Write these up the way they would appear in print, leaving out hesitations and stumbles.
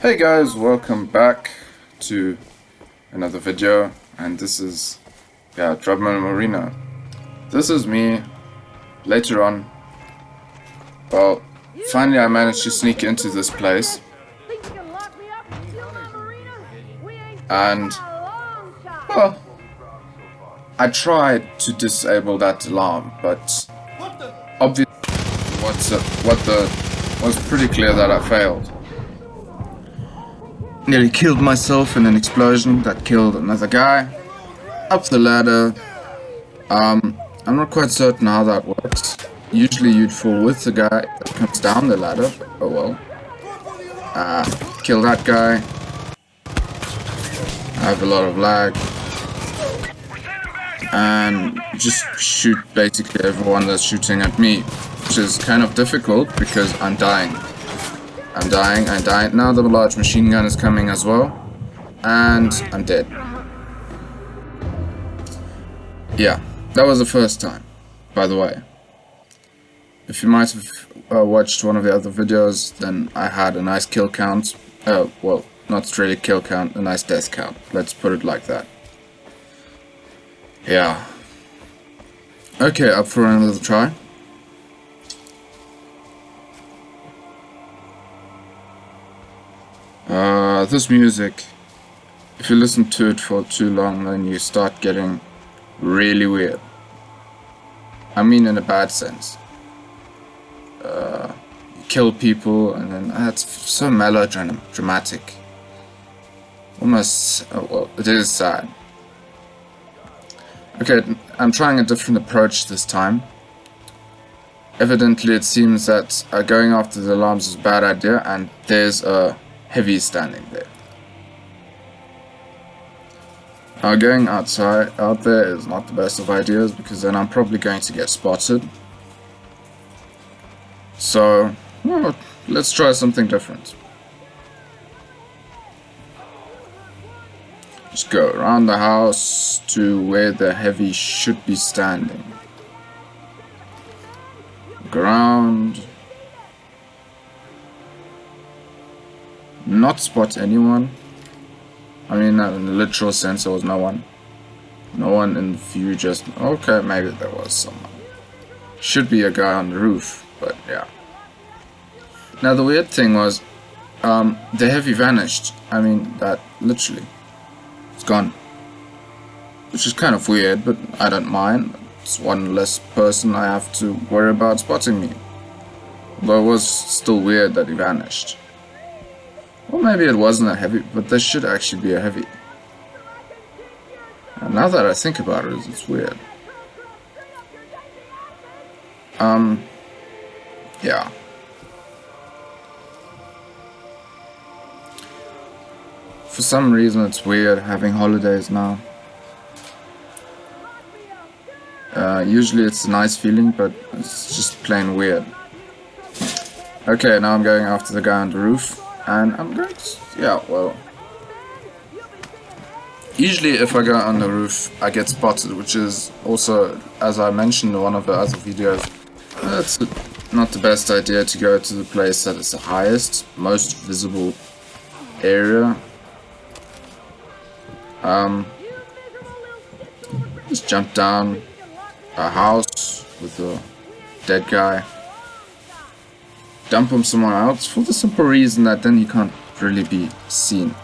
Hey guys, welcome back to another video, and this is, Drubman and Marina. This is me, later on. Well, finally I managed to sneak into this place, and, well, I tried to disable that alarm, but obviously was pretty clear that I failed. Nearly killed myself in an explosion that killed another guy. Up the ladder. I'm not quite certain how that works. Usually you'd fall with the guy that comes down the ladder. Oh well. Kill that guy. I have a lot of lag. And just shoot basically everyone that's shooting at me. Which is kind of difficult because I'm dying. I'm dying. Now the large machine gun is coming as well. And I'm dead. Yeah, that was the first time, by the way. If you might have watched one of the other videos, then I had a nice kill count. Well, not really kill count, a nice death count. Let's put it like that. Yeah. Okay, up for another try. This music, if you listen to it for too long, then you start getting really weird. I mean in a bad sense. You kill people and then it's so melodramatic. Almost, well, it is sad. Okay, I'm trying a different approach this time. Evidently it seems that going after the alarms is a bad idea, and there's a heavy standing there. Going out there is not the best of ideas, because then I'm probably going to get spotted. So, well, let's try something different. Just go around the house to where the heavy should be standing. Look around. Not spot anyone. I mean, in the literal sense, there was no one. No one in the view, just... Okay, maybe there was someone. Should be a guy on the roof, but yeah. Now, the weird thing was, the heavy vanished. I mean, that literally. It's gone. Which is kind of weird, but I don't mind. It's one less person I have to worry about spotting me. Though it was still weird that he vanished. Well, maybe it wasn't a heavy, but there should actually be a heavy. And now that I think about it, it's weird. Yeah. For some reason it's weird having holidays now. Usually it's a nice feeling, but it's just plain weird. Okay, now I'm going after the guy on the roof. And I'm going to, yeah, well, usually if I go on the roof, I get spotted, which is also, as I mentioned in one of the other videos, it's not the best idea to go to the place that is the highest, most visible area. Just jump down a house with a dead guy. Dump him somewhere else for the simple reason that then he can't really be seen.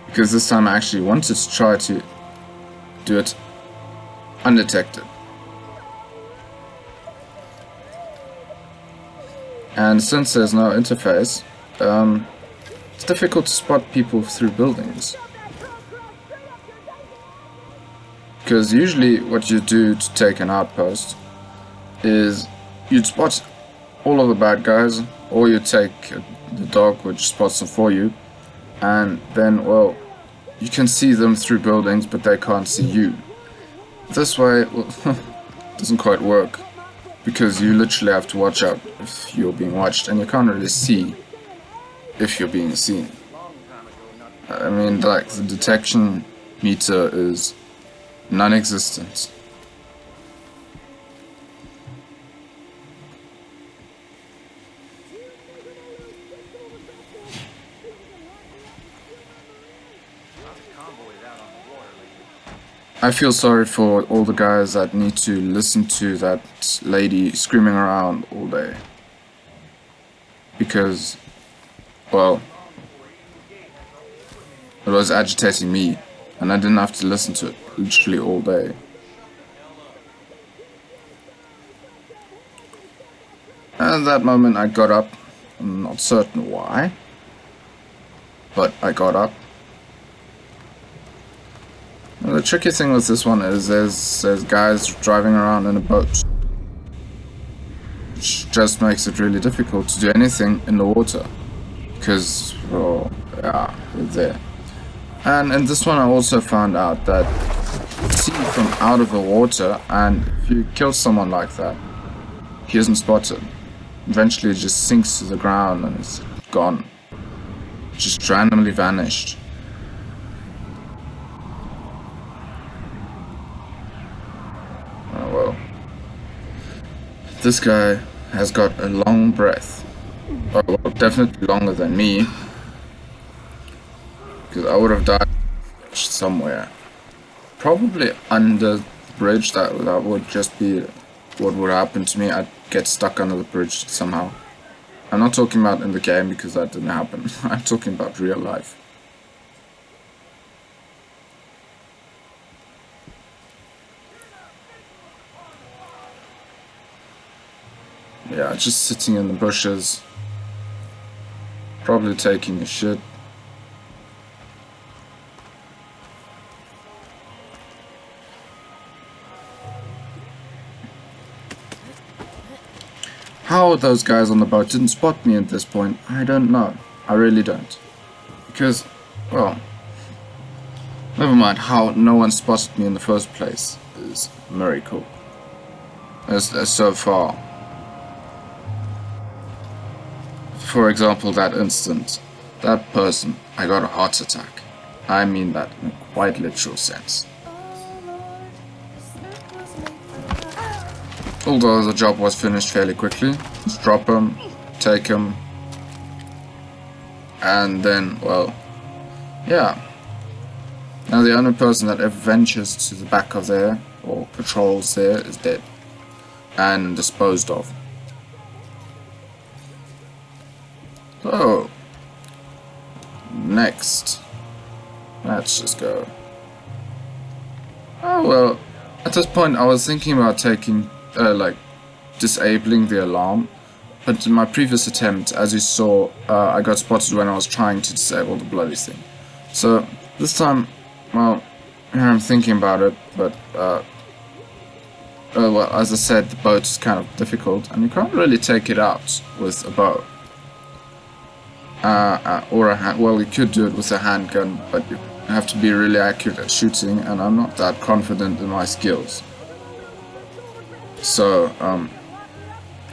Because this time I actually wanted to try to do it undetected. And since there's no interface, it's difficult to spot people through buildings. Because usually what you do to take an outpost is you'd spot all of the bad guys, or you take the dog which spots them for you, and then, well, you can see them through buildings, but they can't see you. This way, well, doesn't quite work, because you literally have to watch out if you're being watched, and you can't really see if you're being seen. I mean, like, the detection meter is non-existent. I feel sorry for all the guys that need to listen to that lady screaming around all day. Because, well, it was agitating me, and I didn't have to listen to it literally all day. And at that moment I got up. I'm not certain why, but I got up. And the tricky thing with this one is there's guys driving around in a boat, which just makes it really difficult to do anything in the water, because, well, yeah, they're there. And in this one I also found out that you see from out of the water, and if you kill someone like that, he isn't spotted. Eventually it just sinks to the ground and it's gone. Just randomly vanished. Oh well. This guy has got a long breath. Oh, well, definitely longer than me. Because I would have died somewhere. Probably under the bridge. That would just be what would happen to me. I'd get stuck under the bridge somehow. I'm not talking about in the game because that didn't happen. I'm talking about real life. Yeah, just sitting in the bushes. Probably taking a shit. How those guys on the boat didn't spot me at this point, I don't know. I really don't. Because, well, never mind how no one spotted me in the first place is a miracle. As so far. For example, that instant, that person, I got a heart attack. I mean that in a quite literal sense. Although the job was finished fairly quickly. Just drop him, take him, and then, well, yeah. Now the only person that ever ventures to the back of there, or patrols there, is dead. And disposed of. So, next. Let's just go. Oh well, at this point I was thinking about taking, disabling the alarm. But in my previous attempt, as you saw, I got spotted when I was trying to disable the bloody thing. So, this time, well, here I'm thinking about it, but, well, as I said, the boat is kind of difficult, and you can't really take it out with a bow. Or a well, you could do it with a handgun, but you have to be really accurate at shooting, and I'm not that confident in my skills. So,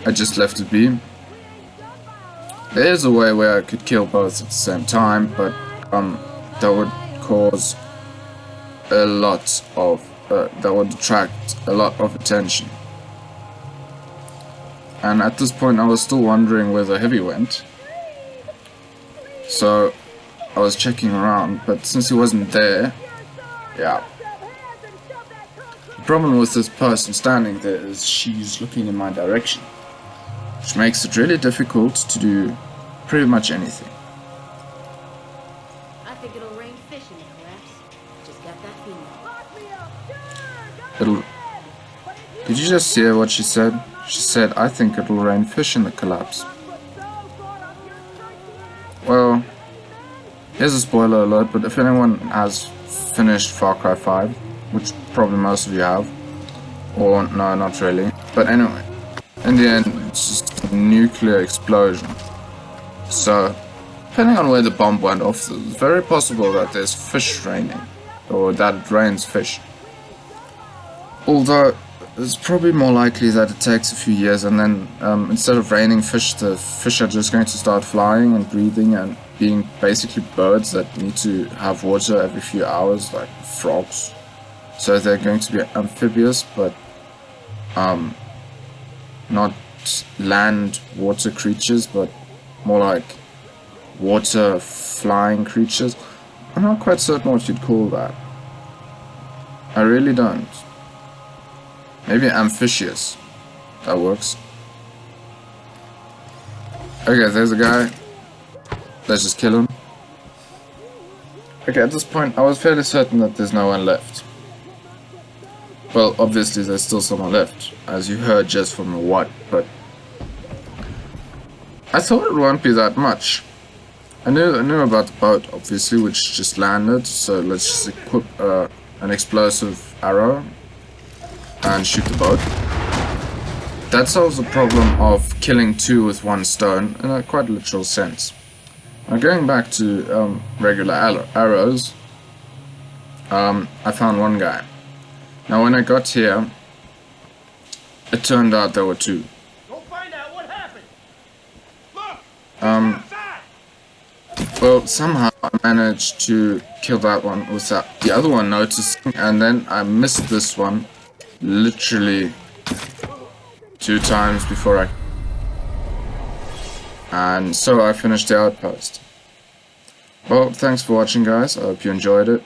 I just left it be. There is a way where I could kill both at the same time, but that would cause a lot of, that would attract a lot of attention. And at this point I was still wondering where the heavy went. So, I was checking around, but since he wasn't there, yeah. The problem with this person standing there is she's looking in my direction, which makes it really difficult to do pretty much anything. I think it'll rain fish in the collapse. Just got that feeling. It'll... Did you just hear what she said? She said, I think it'll rain fish in the collapse. Well, here's a spoiler alert, but if anyone has finished Far Cry 5, which probably most of you have, or no, not really, but anyway, in the end, it's just a nuclear explosion. So, depending on where the bomb went off, it's very possible that there's fish raining, or that it rains fish. Although, it's probably more likely that it takes a few years and then instead of raining fish, the fish are just going to start flying and breathing and being basically birds that need to have water every few hours, like frogs. So they're going to be amphibious, but not land water creatures, but more like water flying creatures. I'm not quite certain what you'd call that. I really don't. Maybe Amphicius. That works. Okay, there's a guy. Let's just kill him. Okay, at this point, I was fairly certain that there's no one left. Well, obviously there's still someone left, as you heard just from a what, but I thought it won't be that much. I knew about the boat, obviously, which just landed, so let's just equip an explosive arrow and shoot the boat. That solves the problem of killing two with one stone in a quite literal sense. Now going back to regular arrows, I found one guy. Now when I got here, it turned out there were two. Go find out what happened. Look. Well, somehow I managed to kill that one without the other one noticing, and then I missed this one literally 2 times before and so I finished the outpost. Well, thanks for watching, guys. I hope you enjoyed it.